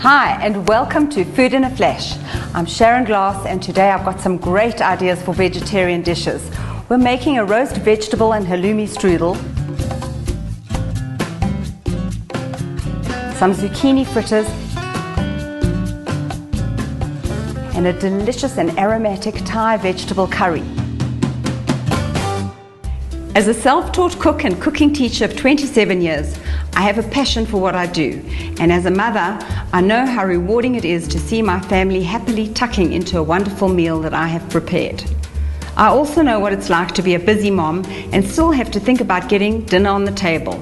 Hi and welcome to Food in a Flash. I'm Sharon and today I've got some great ideas for vegetarian dishes. We're making a roast vegetable and halloumi strudel, some zucchini fritters, and a delicious and aromatic Thai vegetable curry. As a self-taught cook and cooking teacher of 27 years, I have a passion for what I do, and as a mother, I know how rewarding it is to see my family happily tucking into a wonderful meal that I have prepared. I also know what it's like to be a busy mom and still have to think about getting dinner on the table.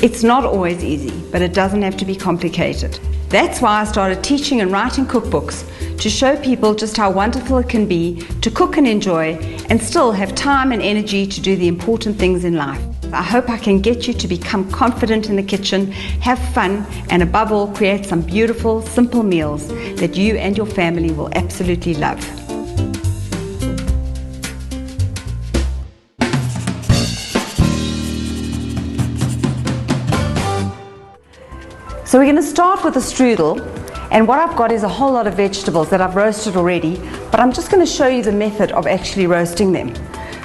It's not always easy, but it doesn't have to be complicated. That's why I started teaching and writing cookbooks, to show people just how wonderful it can be to cook and enjoy and still have time and energy to do the important things in life. I hope I can get you to become confident in the kitchen, have fun, and above all, create some beautiful, simple meals that you and your family will absolutely love. So we're going to start with a strudel, and what I've got is a whole lot of vegetables that I've roasted already, but I'm just going to show you the method of actually roasting them.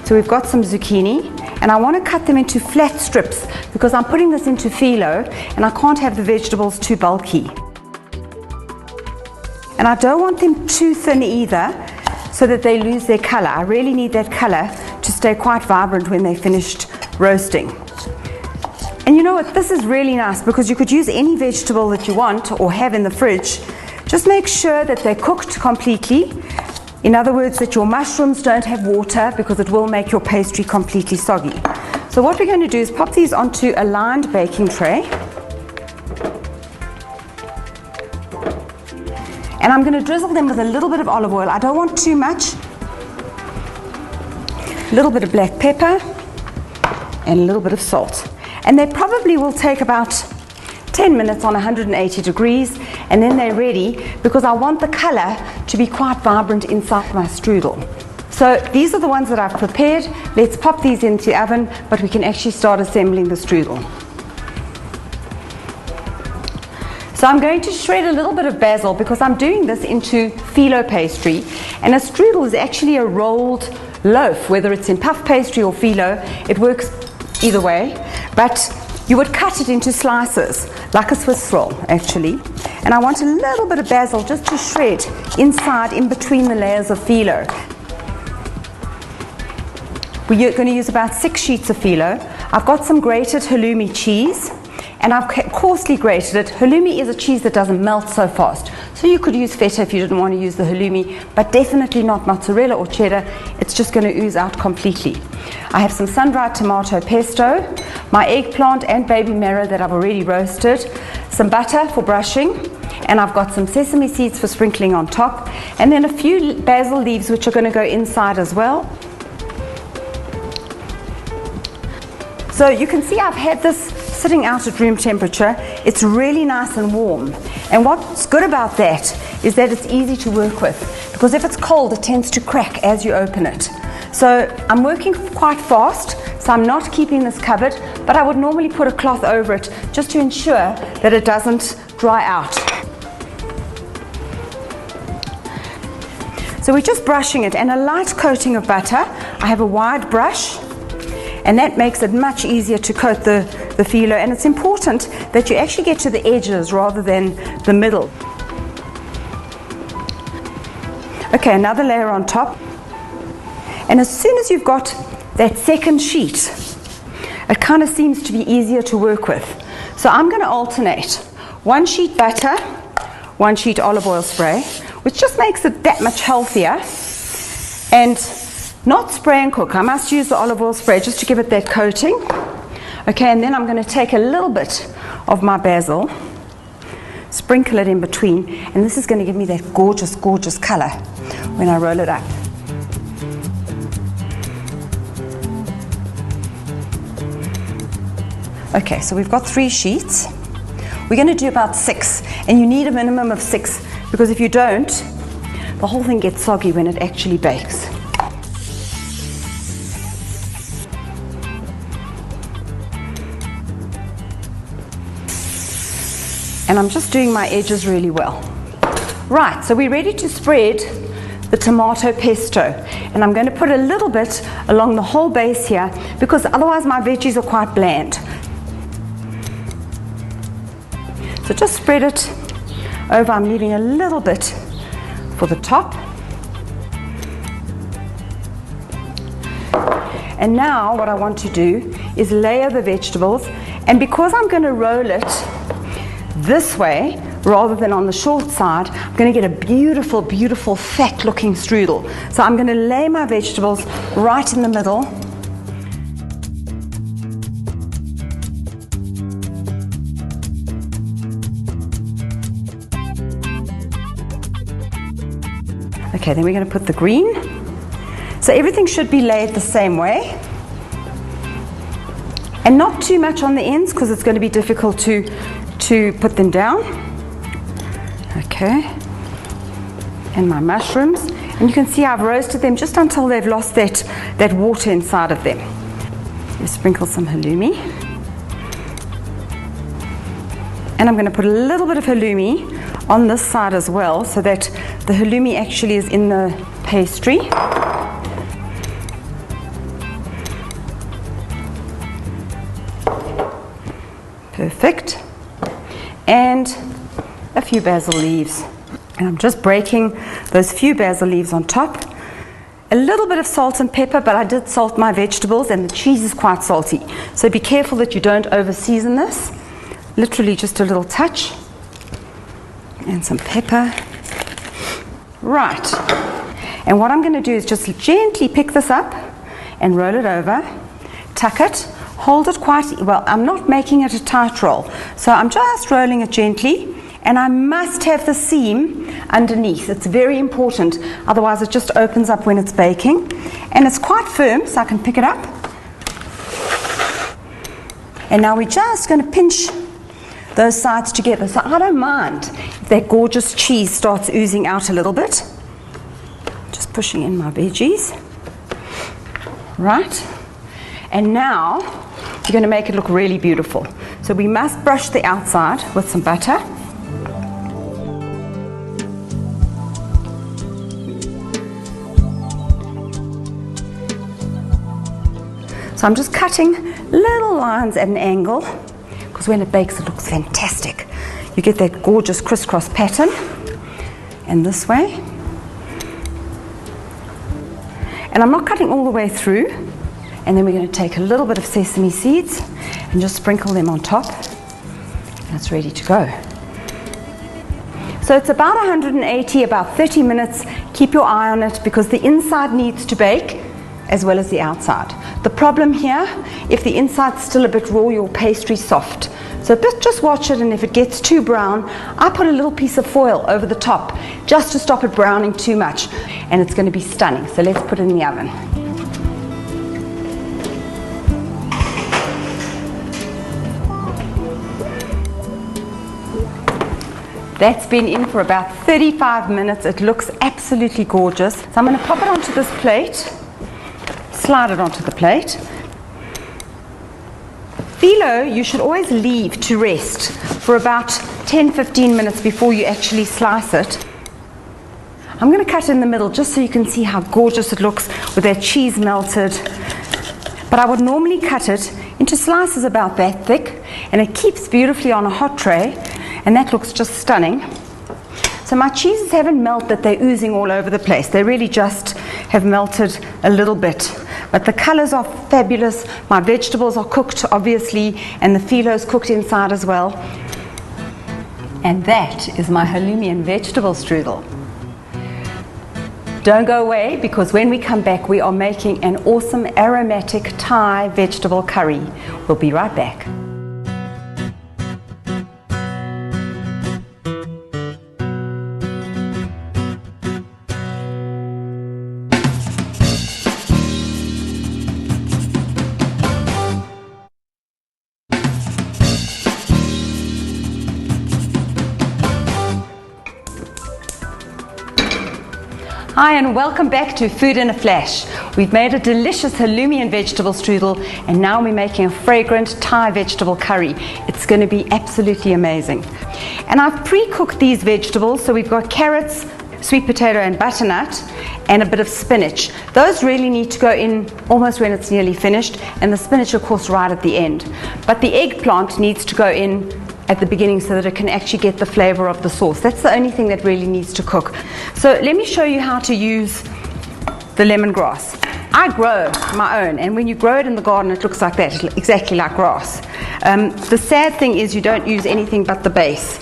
So we've got some zucchini, and I want to cut them into flat strips because I'm putting this into phyllo and I can't have the vegetables too bulky. And I don't want them too thin either so that they lose their color. I really need that color to stay quite vibrant when they're finished roasting. And you know what, this is really nice because you could use any vegetable that you want or have in the fridge. Just make sure that they're cooked completely. In other words, that your mushrooms don't have water because it will make your pastry completely soggy. So what we're going to do is pop these onto a lined baking tray. And I'm going to drizzle them with a little bit of olive oil. I don't want too much. A little bit of black pepper and a little bit of salt. And they probably will take about 10 minutes on 180 degrees, and then they're ready because I want the color to be quite vibrant inside my strudel. So these are the ones that I've prepared. Let's pop these into the oven, but we can actually start assembling the strudel. So I'm going to shred a little bit of basil because I'm doing this into phyllo pastry, and a strudel is actually a rolled loaf, whether it's in puff pastry or phyllo. It works either way, but you would cut it into slices, like a Swiss roll actually. And I want a little bit of basil just to shred inside in between the layers of phyllo. We're going to use about 6 sheets of phyllo. I've got some grated halloumi cheese, and I've coarsely grated it. Halloumi is a cheese that doesn't melt so fast. So you could use feta if you didn't want to use the halloumi, but definitely not mozzarella or cheddar. It's just going to ooze out completely. I have some sun-dried tomato pesto, my eggplant and baby marrow that I've already roasted, some butter for brushing, and I've got some sesame seeds for sprinkling on top, and then a few basil leaves which are going to go inside as well. So you can see I've had this sitting out at room temperature. It's really nice and warm, and what's good about that is that it's easy to work with, because if it's cold it tends to crack as you open it. So I'm working quite fast, so I'm not keeping this covered, but I would normally put a cloth over it just to ensure that it doesn't dry out. So we're just brushing it, and a light coating of butter. I have a wide brush, and that makes it much easier to coat the phyllo, and it's important that you actually get to the edges rather than the middle. Okay, another layer on top. And as soon as you've got that second sheet, it kind of seems to be easier to work with. So I'm going to alternate 1 sheet butter, 1 sheet olive oil spray, which just makes it that much healthier. And not spray and cook. I must use the olive oil spray just to give it that coating. Okay, and then I'm going to take a little bit of my basil, sprinkle it in between, and this is going to give me that gorgeous, gorgeous color when I roll it up. Okay, so we've got 3 sheets. We're going to do about 6, and you need a minimum of 6 because if you don't, the whole thing gets soggy when it actually bakes. And I'm just doing my edges really well. Right, so we're ready to spread the tomato pesto. And I'm going to put a little bit along the whole base here because otherwise my veggies are quite bland. So just spread it over. I'm leaving a little bit for the top. And now what I want to do is layer the vegetables, and because I'm going to roll it this way rather than on the short side, I'm going to get a beautiful, beautiful fat looking strudel. So I'm going to lay my vegetables right in the middle. Okay, then we're going to put the green. So everything should be laid the same way. And not too much on the ends because it's going to be difficult to put them down. Okay. And my mushrooms. And you can see I've roasted them just until they've lost that water inside of them. Just sprinkle some halloumi. And I'm going to put a little bit of halloumi on this side as well so that the halloumi actually is in the pastry. Perfect. And a few basil leaves. And I'm just breaking those few basil leaves on top. A little bit of salt and pepper, but I did salt my vegetables and the cheese is quite salty. So be careful that you don't over season this. Literally just a little touch. And some pepper. Right. And what I'm going to do is just gently pick this up and roll it over. Tuck it. Hold it quite well. I'm not making it a tight roll. So I'm just rolling it gently. And I must have the seam underneath. It's very important. Otherwise it just opens up when it's baking. And it's quite firm, so I can pick it up. And now we're just going to pinch those sides together. So I don't mind if that gorgeous cheese starts oozing out a little bit. Just pushing in my veggies. Right. And now we're going to make it look really beautiful. So we must brush the outside with some butter. So I'm just cutting little lines at an angle because when it bakes it looks fantastic. You get that gorgeous crisscross pattern. And this way. And I'm not cutting all the way through. And then we're going to take a little bit of sesame seeds and just sprinkle them on top. And it's ready to go. So it's about 180, about 30 minutes. Keep your eye on it because the inside needs to bake as well as the outside. The problem here, if the inside's still a bit raw, your pastry's soft. So just watch it, and if it gets too brown, I put a little piece of foil over the top just to stop it browning too much. And it's going to be stunning. So let's put it in the oven. That's been in for about 35 minutes. It looks absolutely gorgeous. So I'm going to pop it onto this plate, slide it onto the plate. Phyllo, you should always leave to rest for about 10-15 minutes before you actually slice it. I'm going to cut it in the middle just so you can see how gorgeous it looks with that cheese melted. But I would normally cut it into slices about that thick, and it keeps beautifully on a hot tray. And that looks just stunning. So my cheeses haven't melted, they're oozing all over the place. They really just have melted a little bit. But the colors are fabulous. My vegetables are cooked, obviously, and the phyllo's cooked inside as well. And that is my halloumi and vegetable strudel. Don't go away, because when we come back, we are making an awesome aromatic Thai vegetable curry. We'll be right back. Hi and welcome back to Food in a Flash. We've made a delicious halloumi and vegetable strudel and now we're making a fragrant Thai vegetable curry. It's going to be absolutely amazing. And I've pre-cooked these vegetables, so we've got carrots, sweet potato and butternut and a bit of spinach. Those really need to go in almost when it's nearly finished, and the spinach of course right at the end. But the eggplant needs to go in at the beginning so that it can actually get the flavor of the sauce. That's the only thing that really needs to cook. So let me show you how to use the lemongrass. I grow my own, and when you grow it in the garden it looks like that, exactly like grass. The sad thing is you don't use anything but the base.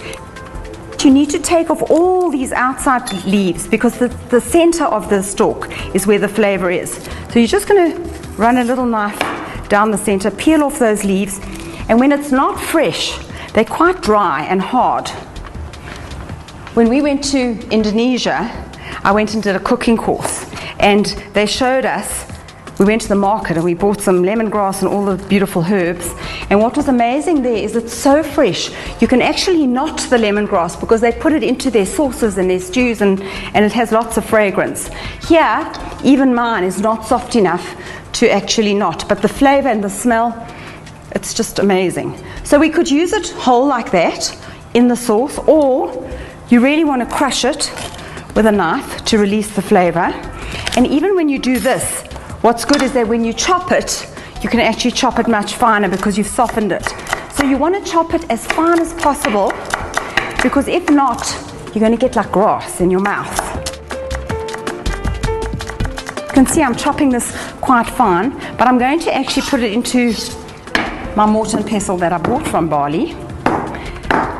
You need to take off all these outside leaves because the center of the stalk is where the flavor is. So you're just going to run a little knife down the center, peel off those leaves, and when it's not fresh, they're quite dry and hard. When we went to Indonesia, I went and did a cooking course, and they showed us, we went to the market and we bought some lemongrass and all the beautiful herbs, and what was amazing there is it's so fresh. You can actually knot the lemongrass because they put it into their sauces and their stews, and it has lots of fragrance. Here, even mine is not soft enough to actually knot, but the flavor and the smell, it's just amazing. So we could use it whole like that in the sauce, or you really want to crush it with a knife to release the flavor. And even when you do this, what's good is that when you chop it, you can actually chop it much finer because you've softened it. So you want to chop it as fine as possible, because if not, you're going to get like grass in your mouth. You can see I'm chopping this quite fine, but I'm going to actually put it into my mortar and pestle that I bought from Bali,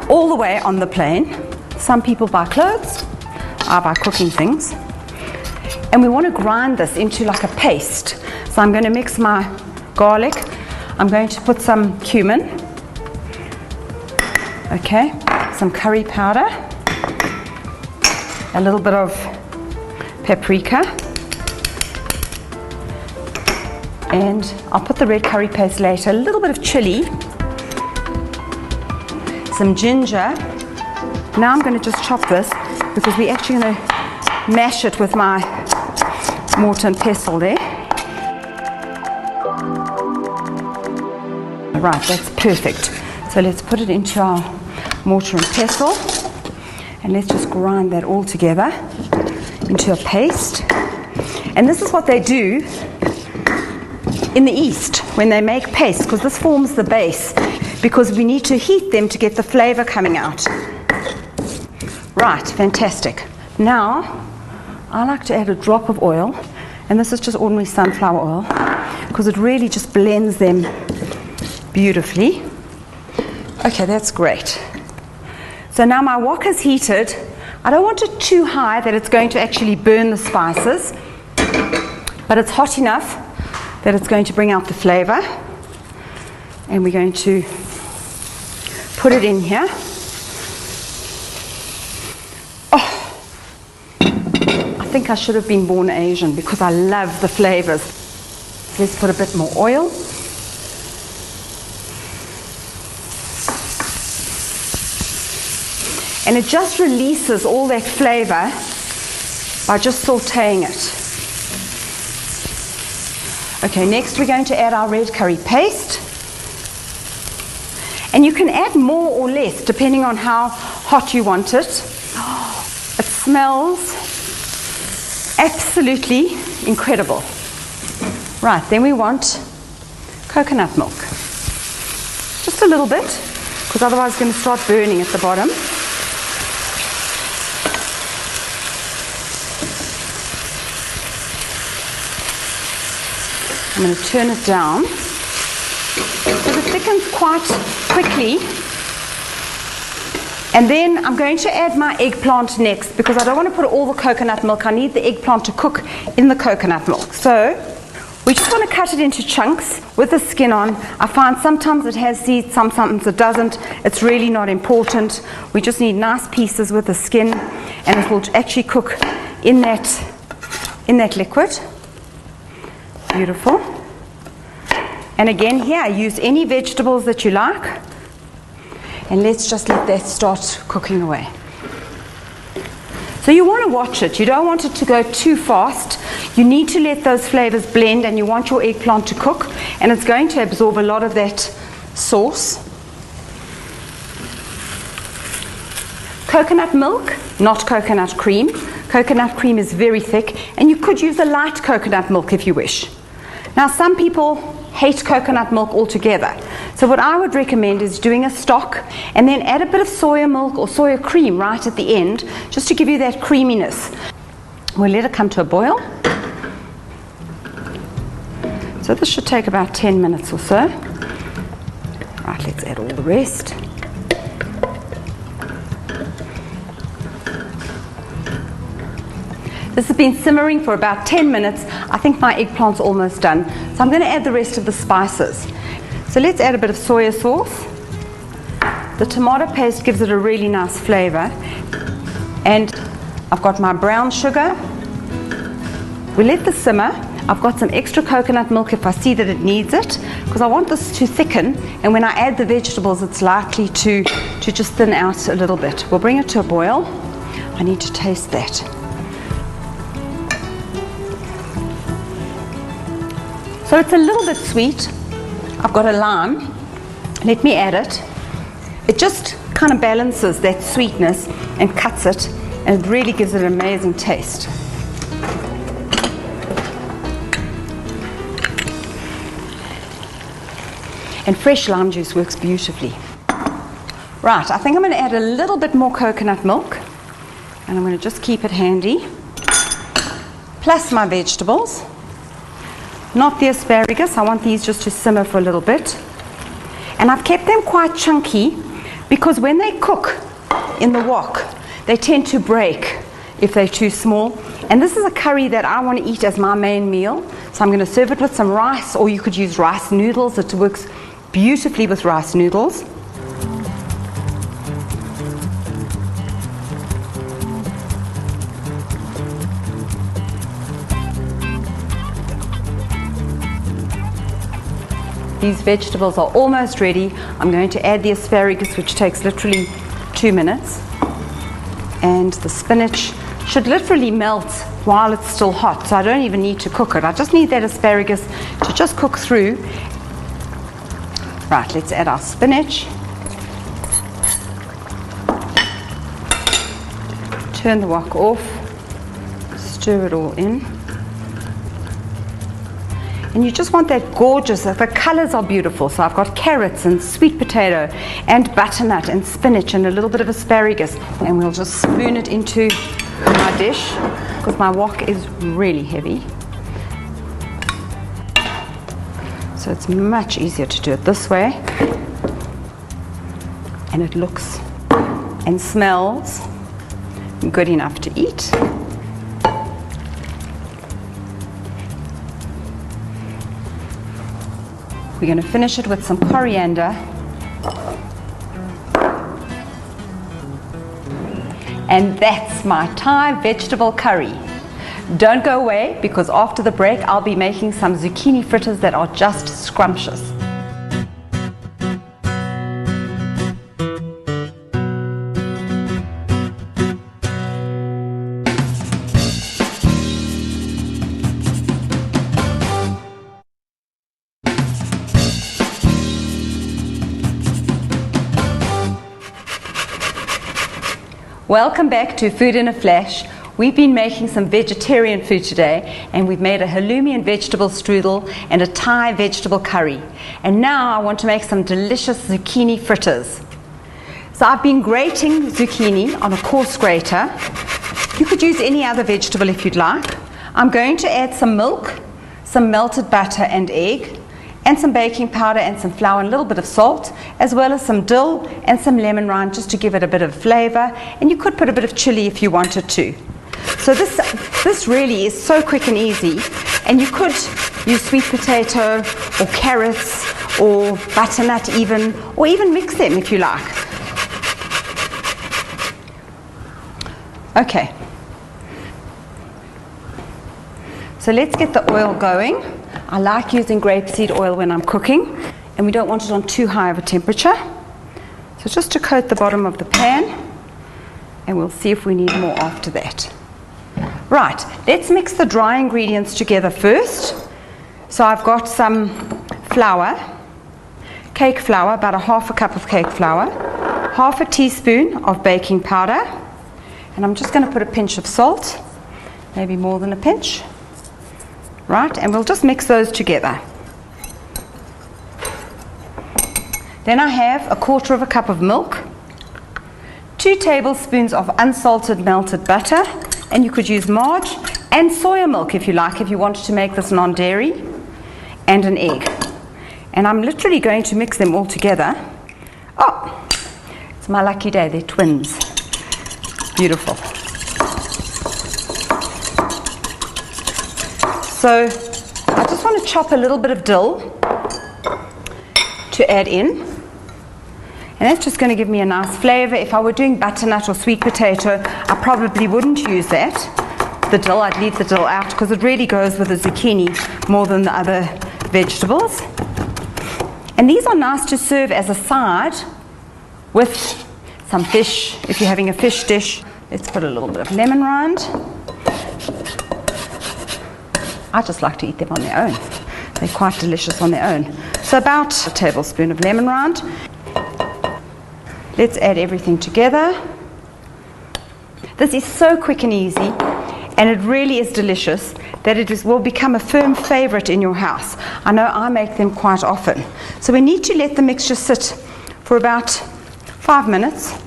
all the way on the plane. Some people buy clothes, I buy cooking things. And we want to grind this into like a paste. So I'm going to mix my garlic. I'm going to put some cumin. Okay, some curry powder. A little bit of paprika. And I'll put the red curry paste later. A little bit of chili. Some ginger. Now I'm going to just chop this because we're actually going to mash it with my mortar and pestle there. Right, that's perfect. So let's put it into our mortar and pestle, and let's just grind that all together into a paste. And this is what they do in the East when they make paste, because this forms the base, because we need to heat them to get the flavor coming out. Right, fantastic. Now I like to add a drop of oil, and this is just ordinary sunflower oil because it really just blends them beautifully. Okay, that's great. So now my wok is heated. I don't want it too high that it's going to actually burn the spices, but it's hot enough that it's going to bring out the flavor. And we're going to put it in here. I think I should have been born Asian because I love the flavors. Let's put a bit more oil. And it just releases all that flavor by just sauteing it. Okay, next we're going to add our red curry paste. And you can add more or less depending on how hot you want it. It smells absolutely incredible. Right, then we want coconut milk. Just a little bit, because otherwise it's going to start burning at the bottom. I'm going to turn it down because it thickens quite quickly. And then I'm going to add my eggplant next because I don't want to put all the coconut milk. I need the eggplant to cook in the coconut milk. So we just want to cut it into chunks with the skin on. I find sometimes it has seeds, sometimes it doesn't. It's really not important. We just need nice pieces with the skin, and it will actually cook in that liquid. Beautiful. And again here, use any vegetables that you like. And let's just let that start cooking away. So So you want to watch it. You don't want it to go too fast. You need to let those flavors blend, and you want your eggplant to cook, and it's going to absorb a lot of that sauce. Coconut milk, not coconut cream. Coconut cream is very thick, and you could use a light coconut milk if you wish. Now, some people hate coconut milk altogether. So what I would recommend is doing a stock and then add a bit of soya milk or soya cream right at the end, just to give you that creaminess. We'll let it come to a boil. So this should take about 10 minutes or so. Right, let's add all the rest. This has been simmering for about 10 minutes. I think my eggplant's almost done. So I'm going to add the rest of the spices. So let's add a bit of soya sauce. The tomato paste gives it a really nice flavor. And I've got my brown sugar. We let this simmer. I've got some extra coconut milk if I see that it needs it, because I want this to thicken, and when I add the vegetables it's likely to just thin out a little bit. We'll bring it to a boil. I need to taste that. So it's a little bit sweet. I've got a lime. Let me add it. It just kind of balances that sweetness and cuts it, and it really gives it an amazing taste. And fresh lime juice works beautifully. Right, I think I'm going to add a little bit more coconut milk, and I'm going to just keep it handy. Plus my vegetables. Not the asparagus, I want these just to simmer for a little bit. And I've kept them quite chunky because when they cook in the wok, they tend to break if they're too small. And this is a curry that I want to eat as my main meal. So I'm going to serve it with some rice, or you could use rice noodles. It works beautifully with rice noodles. These vegetables are almost ready. I'm going to add the asparagus, which takes literally 2 minutes. And the spinach should literally melt while it's still hot, so I don't even need to cook it. I just need that asparagus to just cook through. Right, let's add our spinach. Turn the wok off. Stir it all in. And you just want that gorgeous, the colors are beautiful. So I've got carrots and sweet potato and butternut and spinach and a little bit of asparagus. And we'll just spoon it into my dish because my wok is really heavy. So it's much easier to do it this way. And it looks and smells good enough to eat. We're going to finish it with some coriander. And that's my Thai vegetable curry. Don't go away, because after the break I'll be making some zucchini fritters that are just scrumptious. Welcome back to Food in a Flash. We've been making some vegetarian food today, and we've made a halloumi and vegetable strudel and a Thai vegetable curry. And now I want to make some delicious zucchini fritters. So I've been grating zucchini on a coarse grater. You could use any other vegetable if you'd like. I'm going to add some milk, some melted butter and egg, and some baking powder and some flour and a little bit of salt, as well as some dill and some lemon rind just to give it a bit of flavor. And you could put a bit of chili if you wanted to. So this really is so quick and easy. And you could use sweet potato or carrots or butternut even, or even mix them if you like. Okay. So let's get the oil going. I like using grapeseed oil when I'm cooking, and we don't want it on too high of a temperature. So just to coat the bottom of the pan, and we'll see if we need more after that. Right, let's mix the dry ingredients together first. So I've got some flour, cake flour, about a half a cup of cake flour, half a teaspoon of baking powder, and I'm just going to put a pinch of salt, maybe more than a pinch. Right, and we'll just mix those together. Then I have a quarter of a cup of milk, 2 tablespoons of unsalted melted butter, and you could use margarine and soya milk if you like, if you wanted to make this non-dairy, and an egg. And I'm literally going to mix them all together. Oh, it's my lucky day, they're twins. Beautiful. So I just want to chop a little bit of dill to add in. And that's just going to give me a nice flavor. If I were doing butternut or sweet potato, I probably wouldn't use that. The dill, I'd leave the dill out because it really goes with the zucchini more than the other vegetables. And these are nice to serve as a side with some fish, if you're having a fish dish. Let's put a little bit of lemon rind. I just like to eat them on their own. They're quite delicious on their own. So about a tablespoon of lemon rind. Let's add everything together. This is so quick and easy, and it really is delicious that will become a firm favorite in your house. I know I make them quite often. So we need to let the mixture sit for about 5 minutes,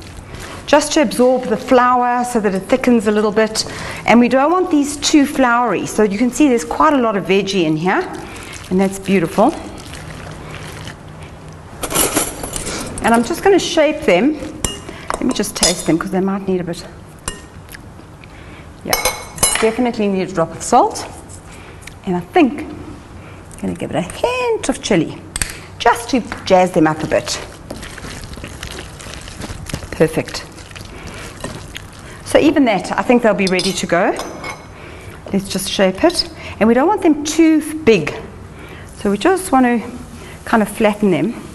just to absorb the flour so that it thickens a little bit. And we don't want these too floury. So you can see there's quite a lot of veggie in here, and that's beautiful. And I'm just going to shape them. Let me just taste them because they might need a bit. Yeah, definitely need a drop of salt. And I think I'm going to give it a hint of chili, just to jazz them up a bit. Perfect. So even that, I think they'll be ready to go. Let's just shape it. And we don't want them too big. So we just want to kind of flatten them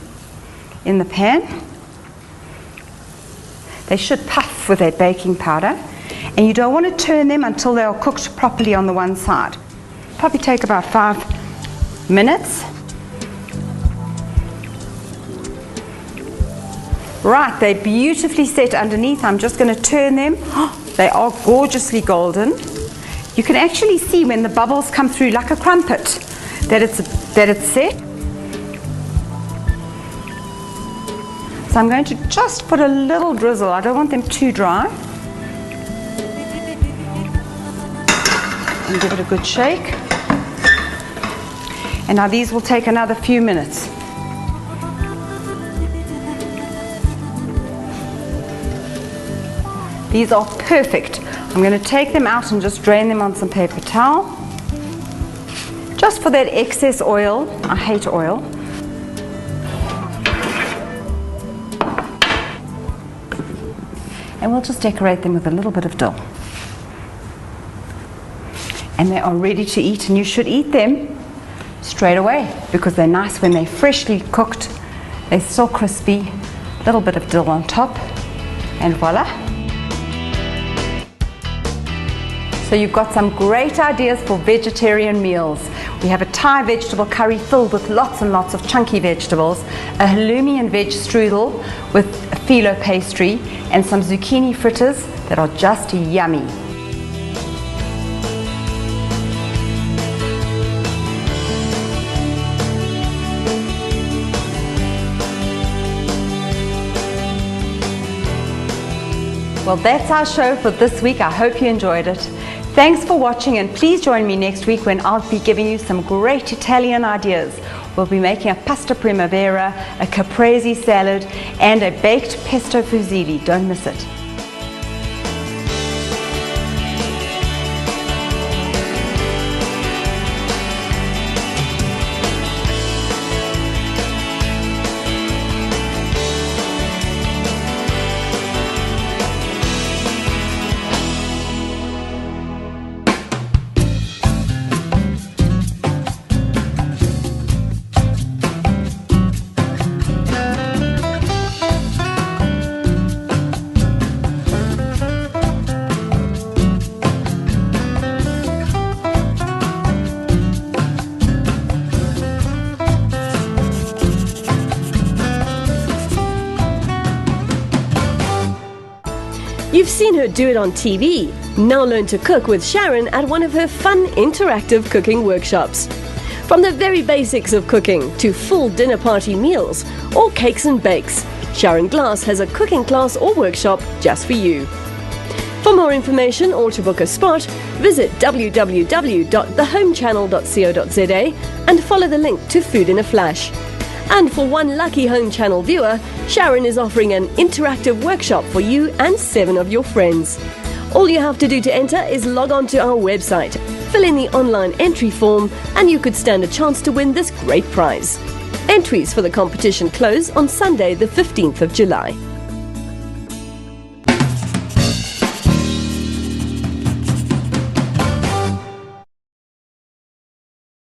in the pan. They should puff with that baking powder, and you don't want to turn them until they are cooked properly on the one side. Probably take about 5 minutes. Right, they're beautifully set underneath. I'm just going to turn them. They are gorgeously golden. You can actually see when the bubbles come through like a crumpet that it's set. So I'm going to just put a little drizzle. I don't want them too dry. And give it a good shake. And now these will take another few minutes. These are perfect. I'm going to take them out and just drain them on some paper towel. Just for that excess oil. I hate oil. And we'll just decorate them with a little bit of dill. And they are ready to eat, and you should eat them straight away because they're nice when they're freshly cooked. They're still crispy, a little bit of dill on top, and voila. So you've got some great ideas for vegetarian meals. We have a Thai vegetable curry filled with lots and lots of chunky vegetables, a halloumi and veg strudel with a phyllo pastry, and some zucchini fritters that are just yummy. Well, that's our show for this week. I hope you enjoyed it. Thanks for watching, and please join me next week when I'll be giving you some great Italian ideas. We'll be making a pasta primavera, a caprese salad, and a baked pesto fusilli. Don't miss it. You've seen her do it on TV. Now learn to cook with Sharon at one of her fun interactive cooking workshops. From the very basics of cooking to full dinner party meals or cakes and bakes, Sharon Glass has a cooking class or workshop just for you. For more information or to book a spot, visit www.thehomechannel.co.za and follow the link to Food in a Flash. And for one lucky Home Channel viewer, Sharon is offering an interactive workshop for you and 7 of your friends. All you have to do to enter is log on to our website, fill in the online entry form, and you could stand a chance to win this great prize. Entries for the competition close on Sunday the 15th of July.